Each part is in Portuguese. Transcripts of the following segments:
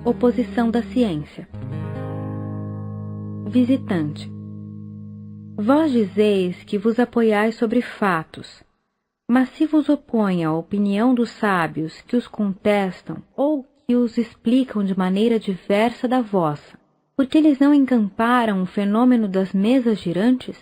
Oposição da ciência. Visitante. Vós dizeis que vos apoiais sobre fatos, mas se vos opõe a opinião dos sábios que os contestam ou que os explicam de maneira diversa da vossa, porque eles não encamparam o fenômeno das mesas girantes?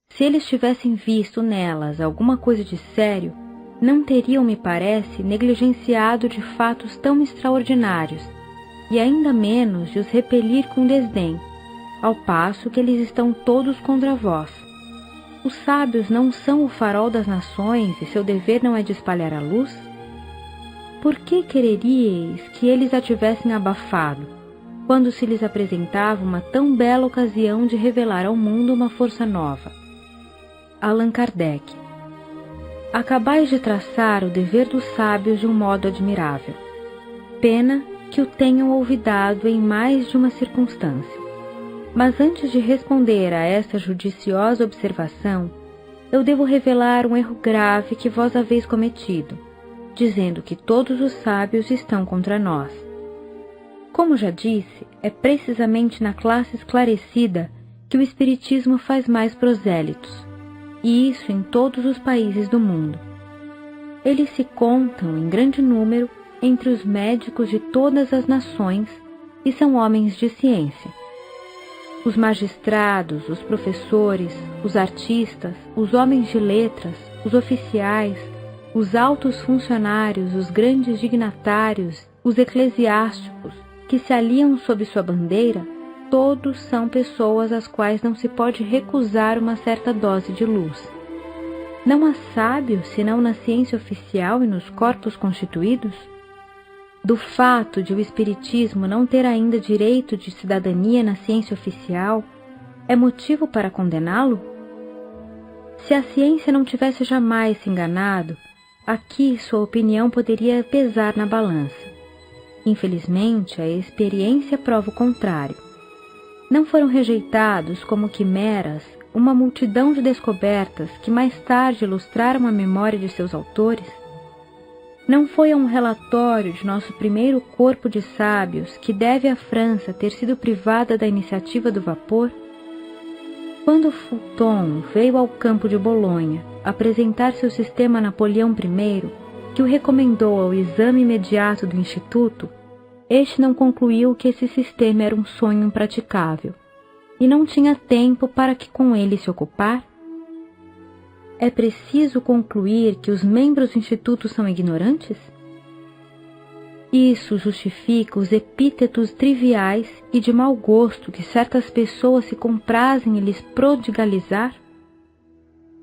Se eles tivessem visto nelas alguma coisa de sério, não teriam, me parece, negligenciado de fatos tão extraordinários, e ainda menos de os repelir com desdém, ao passo que eles estão todos contra vós. Os sábios não são o farol das nações e seu dever não é de espalhar a luz? Por que quereríeis que eles a tivessem abafado, quando se lhes apresentava uma tão bela ocasião de revelar ao mundo uma força nova? Allan Kardec. Acabais de traçar o dever dos sábios de um modo admirável. Pena que o tenham olvidado em mais de uma circunstância. Mas antes de responder a esta judiciosa observação, eu devo revelar um erro grave que vós haveis cometido, dizendo que todos os sábios estão contra nós. Como já disse, é precisamente na classe esclarecida que o Espiritismo faz mais prosélitos, e isso em todos os países do mundo. Eles se contam em grande número entre os médicos de todas as nações e são homens de ciência. Os magistrados, os professores, os artistas, os homens de letras, os oficiais, os altos funcionários, os grandes dignatários, os eclesiásticos, que se aliam sob sua bandeira, todos são pessoas às quais não se pode recusar uma certa dose de luz. Não há sábios senão na ciência oficial e nos corpos constituídos? Do fato de o Espiritismo não ter ainda direito de cidadania na ciência oficial, é motivo para condená-lo? Se a ciência não tivesse jamais se enganado, aqui sua opinião poderia pesar na balança. Infelizmente, a experiência prova o contrário. Não foram rejeitados como quimeras uma multidão de descobertas que mais tarde ilustraram a memória de seus autores? Não foi a um relatório de nosso primeiro corpo de sábios que deve a França ter sido privada da iniciativa do vapor? Quando Fulton veio ao campo de Bolonha apresentar seu sistema a Napoleão I, que o recomendou ao exame imediato do Instituto, este não concluiu que esse sistema era um sonho impraticável, e não tinha tempo para que com ele se ocupar? É preciso concluir que os membros do Instituto são ignorantes? Isso justifica os epítetos triviais e de mau gosto que certas pessoas se comprazem em lhes prodigalizar?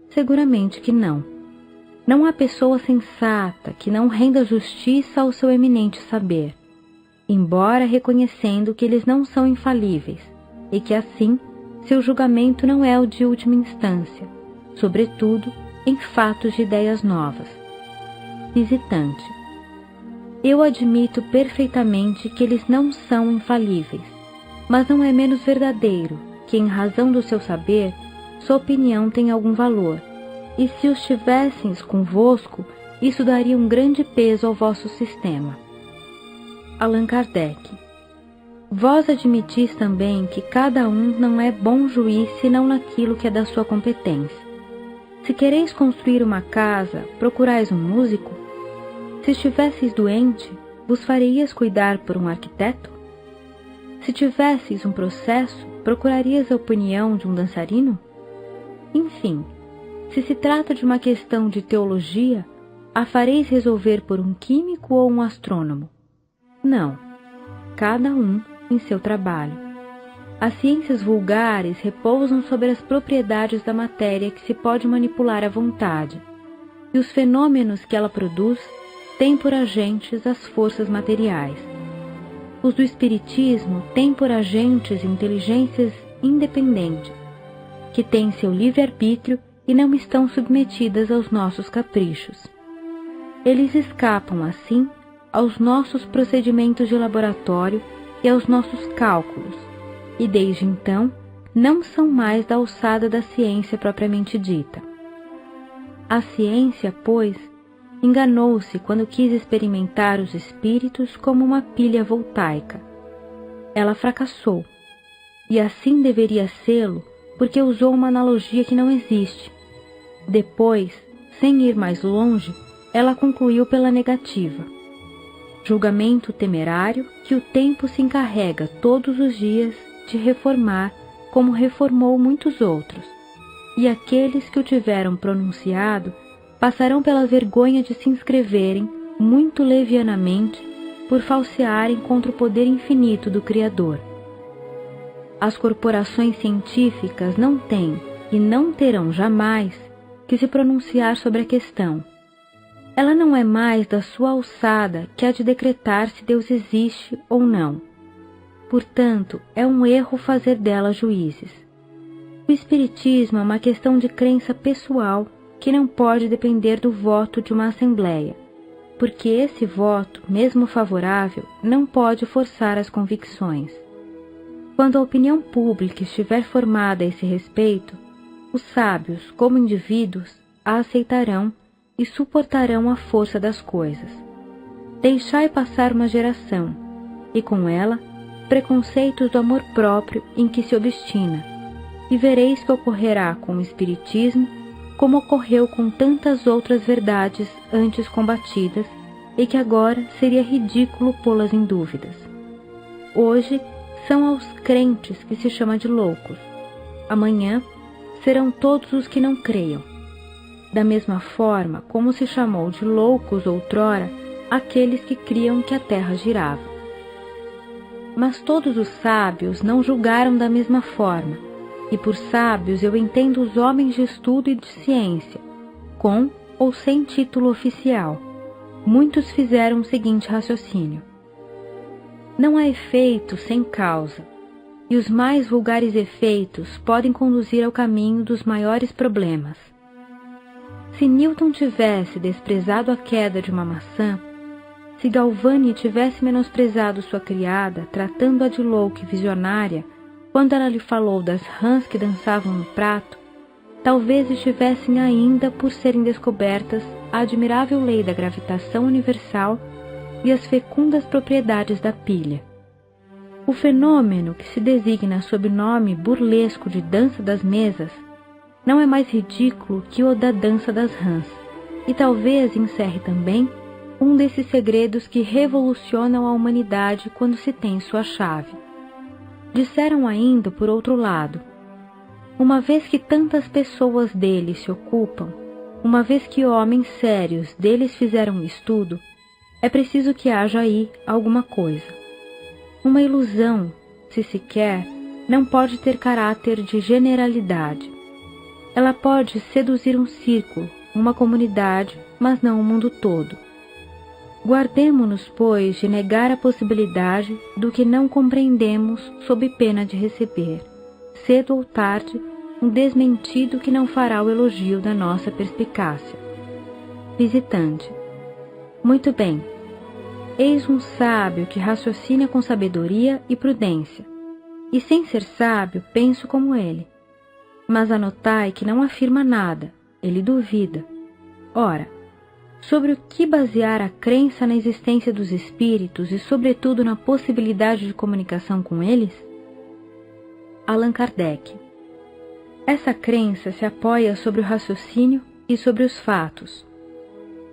Seguramente que não. Não há pessoa sensata que não renda justiça ao seu eminente saber, embora reconhecendo que eles não são infalíveis, e que assim seu julgamento não é o de última instância, sobretudo em fatos de ideias novas. Visitante. Eu admito perfeitamente que eles não são infalíveis, mas não é menos verdadeiro que, em razão do seu saber, sua opinião tem algum valor, e se os tivesseis convosco, isso daria um grande peso ao vosso sistema. Allan Kardec. Vós admitis também que cada um não é bom juiz senão naquilo que é da sua competência. Se quereis construir uma casa, procurais um músico? Se estivesseis doente, vos faríeis cuidar por um arquiteto? Se tivesseis um processo, procurarias a opinião de um dançarino? Enfim, se se trata de uma questão de teologia, a fareis resolver por um químico ou um astrônomo? Não, cada um em seu trabalho. As ciências vulgares repousam sobre as propriedades da matéria que se pode manipular à vontade, e os fenômenos que ela produz têm por agentes as forças materiais. Os do Espiritismo têm por agentes inteligências independentes, que têm seu livre-arbítrio e não estão submetidas aos nossos caprichos. Eles escapam, assim, aos nossos procedimentos de laboratório e aos nossos cálculos, e desde então não são mais da alçada da ciência propriamente dita. A ciência, pois, enganou-se quando quis experimentar os espíritos como uma pilha voltaica. Ela fracassou, e assim deveria sê-lo porque usou uma analogia que não existe. Depois, sem ir mais longe, ela concluiu pela negativa. Julgamento temerário que o tempo se encarrega todos os dias de reformar, como reformou muitos outros, e aqueles que o tiveram pronunciado passarão pela vergonha de se inscreverem, muito levianamente, por falsearem contra o poder infinito do Criador. As corporações científicas não têm, e não terão jamais, que se pronunciar sobre a questão. Ela não é mais da sua alçada que há de decretar se Deus existe ou não. Portanto, é um erro fazer dela juízes. O Espiritismo é uma questão de crença pessoal que não pode depender do voto de uma assembleia, porque esse voto, mesmo favorável, não pode forçar as convicções. Quando a opinião pública estiver formada a esse respeito, os sábios, como indivíduos, a aceitarão e suportarão a força das coisas. Deixai passar uma geração, e com ela, preconceitos do amor próprio em que se obstina, e vereis que ocorrerá com o Espiritismo como ocorreu com tantas outras verdades antes combatidas e que agora seria ridículo pô-las em dúvidas. Hoje são aos crentes que se chama de loucos. Amanhã serão todos os que não creiam. Da mesma forma como se chamou de loucos outrora aqueles que criam que a terra girava. Mas todos os sábios não julgaram da mesma forma, e por sábios eu entendo os homens de estudo e de ciência, com ou sem título oficial. Muitos fizeram o seguinte raciocínio: não há efeito sem causa, e os mais vulgares efeitos podem conduzir ao caminho dos maiores problemas. Se Newton tivesse desprezado a queda de uma maçã, se Galvani tivesse menosprezado sua criada, tratando-a de louca e visionária, quando ela lhe falou das rãs que dançavam no prato, talvez estivessem ainda por serem descobertas a admirável lei da gravitação universal e as fecundas propriedades da pilha. O fenômeno que se designa sob o nome burlesco de dança das mesas não é mais ridículo que o da dança das rãs, e talvez encerre também um desses segredos que revolucionam a humanidade quando se tem sua chave. Disseram ainda, por outro lado, uma vez que tantas pessoas deles se ocupam, uma vez que homens sérios deles fizeram um estudo, é preciso que haja aí alguma coisa. Uma ilusão, se se quer, não pode ter caráter de generalidade. Ela pode seduzir um círculo, uma comunidade, mas não o mundo todo. Guardemo-nos, pois, de negar a possibilidade do que não compreendemos sob pena de receber, cedo ou tarde, um desmentido que não fará o elogio da nossa perspicácia. Visitante. Muito bem. Eis um sábio que raciocina com sabedoria e prudência, e sem ser sábio penso como ele. Mas anotai que não afirma nada, ele duvida. Ora, sobre o que basear a crença na existência dos espíritos e sobretudo na possibilidade de comunicação com eles? Allan Kardec. Essa crença se apoia sobre o raciocínio e sobre os fatos.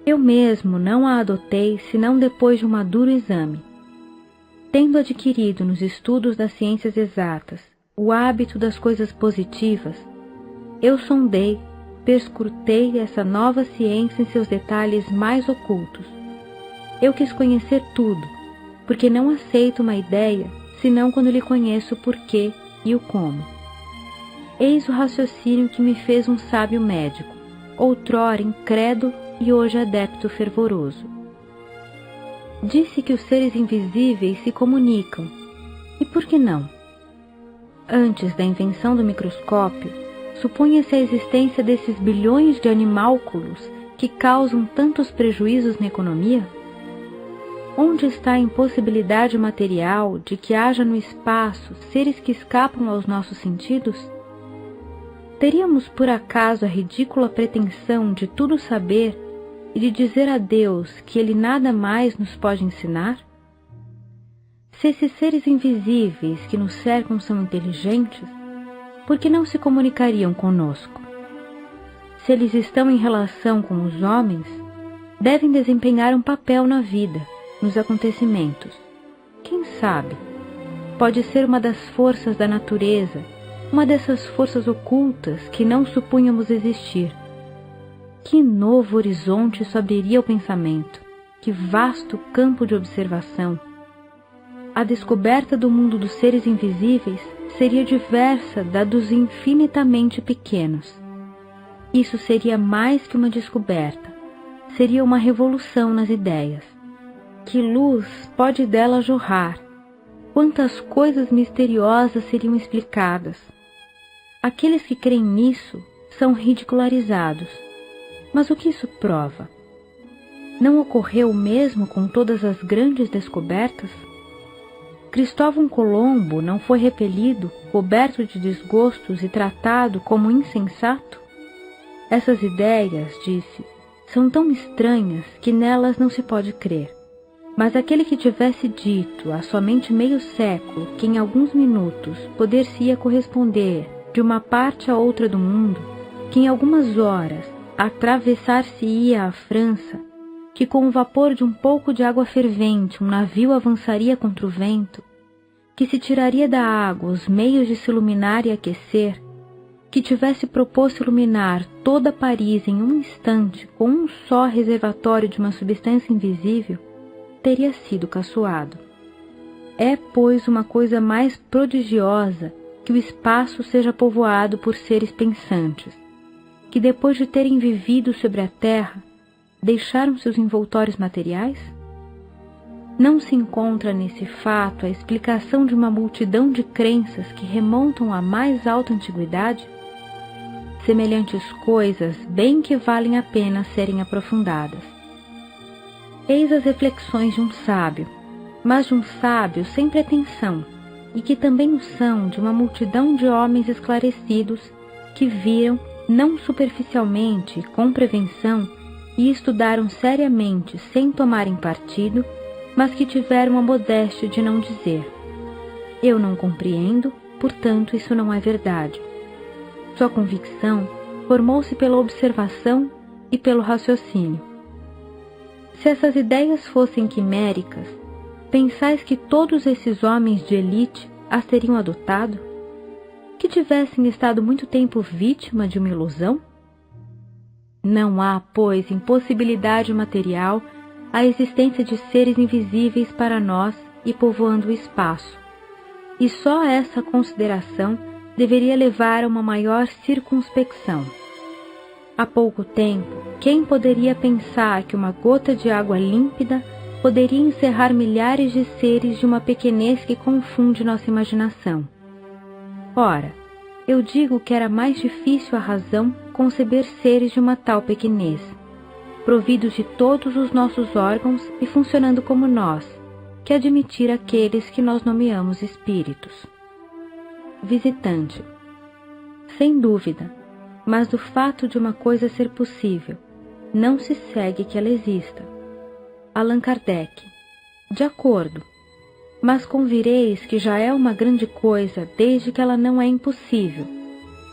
Eu mesmo não a adotei senão depois de um maduro exame. Tendo adquirido nos estudos das ciências exatas o hábito das coisas positivas, eu sondei, perscrutei essa nova ciência em seus detalhes mais ocultos. Eu quis conhecer tudo, porque não aceito uma ideia senão quando lhe conheço o porquê e o como. Eis o raciocínio que me fez um sábio médico, outrora incrédulo e hoje adepto fervoroso. Disse que os seres invisíveis se comunicam. E por que não? Antes da invenção do microscópio, supunha-se a existência desses bilhões de animálculos que causam tantos prejuízos na economia? Onde está a impossibilidade material de que haja no espaço seres que escapam aos nossos sentidos? Teríamos por acaso a ridícula pretensão de tudo saber e de dizer a Deus que Ele nada mais nos pode ensinar? Se esses seres invisíveis que nos cercam são inteligentes, por que não se comunicariam conosco? Se eles estão em relação com os homens, devem desempenhar um papel na vida, nos acontecimentos. Quem sabe? Pode ser uma das forças da natureza, uma dessas forças ocultas que não supunhamos existir. Que novo horizonte isso abriria ao pensamento, que vasto campo de observação. A descoberta do mundo dos seres invisíveis seria diversa da dos infinitamente pequenos. Isso seria mais que uma descoberta, seria uma revolução nas ideias. Que luz pode dela jorrar? Quantas coisas misteriosas seriam explicadas? Aqueles que creem nisso são ridicularizados. Mas o que isso prova? Não ocorreu o mesmo com todas as grandes descobertas? Cristóvão Colombo não foi repelido, coberto de desgostos e tratado como insensato? Essas ideias, disse, são tão estranhas que nelas não se pode crer. Mas aquele que tivesse dito há somente meio século que em alguns minutos poder-se-ia corresponder de uma parte a outra do mundo, que em algumas horas atravessar-se-ia a França, que com o vapor de um pouco de água fervente um navio avançaria contra o vento, que se tiraria da água os meios de se iluminar e aquecer, que tivesse proposto iluminar toda Paris em um instante com um só reservatório de uma substância invisível, teria sido caçoado. É, pois, uma coisa mais prodigiosa que o espaço seja povoado por seres pensantes, que depois de terem vivido sobre a terra, deixaram seus envoltórios materiais? Não se encontra nesse fato a explicação de uma multidão de crenças que remontam à mais alta antiguidade? Semelhantes coisas bem que valem a pena serem aprofundadas. Eis as reflexões de um sábio, mas de um sábio sem pretensão, e que também o são de uma multidão de homens esclarecidos que viram, não superficialmente, com prevenção, e estudaram seriamente sem tomarem partido, mas que tiveram a modéstia de não dizer: eu não compreendo, portanto isso não é verdade. Sua convicção formou-se pela observação e pelo raciocínio. Se essas ideias fossem quiméricas, pensais que todos esses homens de elite as teriam adotado? Que tivessem estado muito tempo vítima de uma ilusão? Não há, pois, impossibilidade material a existência de seres invisíveis para nós e povoando o espaço. E só essa consideração deveria levar a uma maior circunspecção. Há pouco tempo, quem poderia pensar que uma gota de água límpida poderia encerrar milhares de seres de uma pequenez que confunde nossa imaginação? Ora, eu digo que era mais difícil à razão conceber seres de uma tal pequenez, providos de todos os nossos órgãos e funcionando como nós, que admitir aqueles que nós nomeamos espíritos. Visitante. Sem dúvida, mas do fato de uma coisa ser possível, não se segue que ela exista. Allan Kardec. De acordo, mas convireis que já é uma grande coisa desde que ela não é impossível,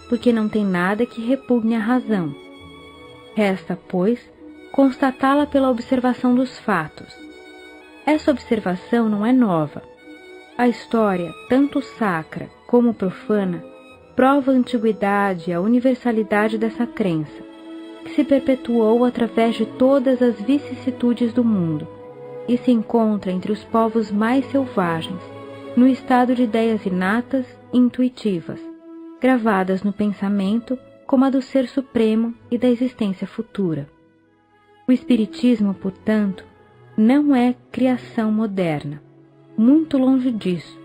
porque não tem nada que repugne a razão. Resta, pois, constatá-la pela observação dos fatos. Essa observação não é nova. A história, tanto sacra como profana, prova a antiguidade e a universalidade dessa crença, que se perpetuou através de todas as vicissitudes do mundo e se encontra entre os povos mais selvagens, no estado de ideias inatas e intuitivas, gravadas no pensamento como a do Ser Supremo e da existência futura. O Espiritismo, portanto, não é criação moderna. Muito longe disso.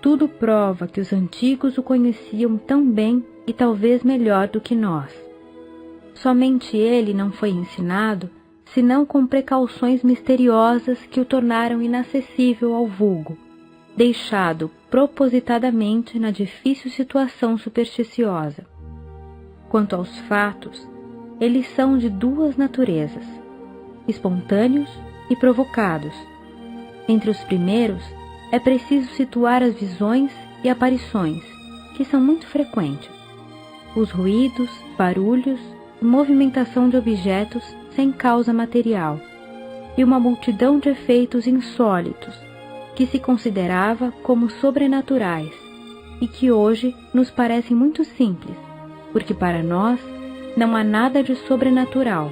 Tudo prova que os antigos o conheciam tão bem e talvez melhor do que nós. Somente ele não foi ensinado, senão com precauções misteriosas que o tornaram inacessível ao vulgo, deixado propositadamente na difícil situação supersticiosa. Quanto aos fatos, eles são de duas naturezas. espontâneos e provocados. Entre os primeiros, é preciso situar as visões e aparições, que são muito frequentes, os ruídos, barulhos e movimentação de objetos sem causa material, e uma multidão de efeitos insólitos, que se considerava como sobrenaturais, e que hoje nos parecem muito simples, porque para nós não há nada de sobrenatural,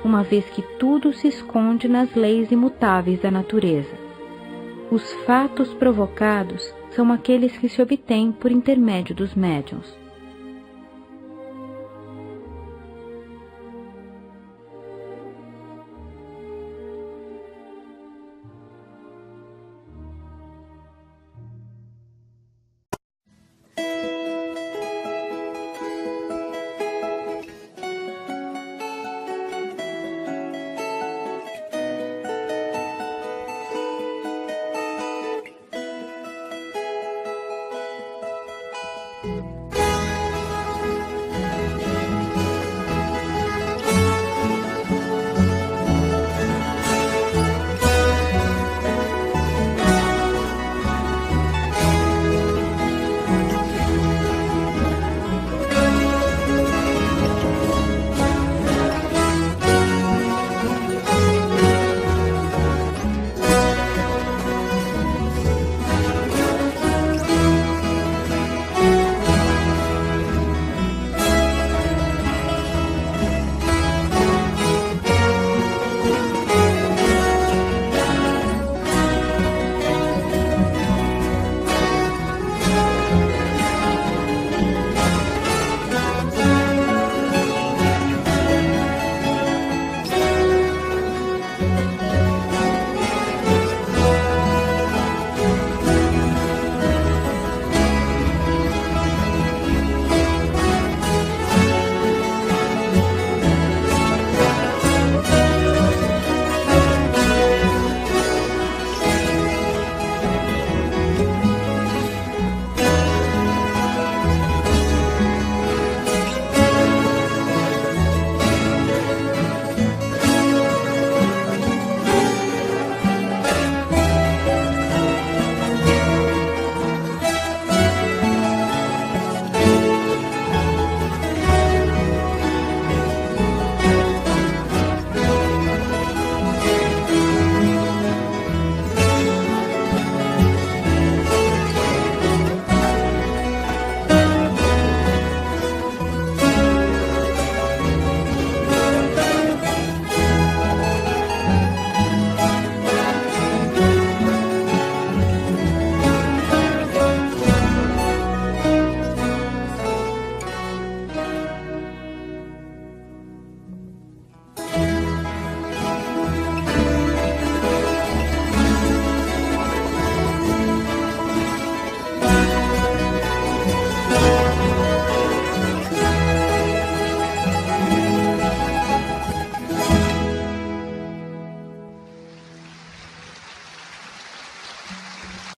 uma vez que tudo se esconde nas leis imutáveis da natureza. Os fatos provocados são aqueles que se obtêm por intermédio dos médiuns.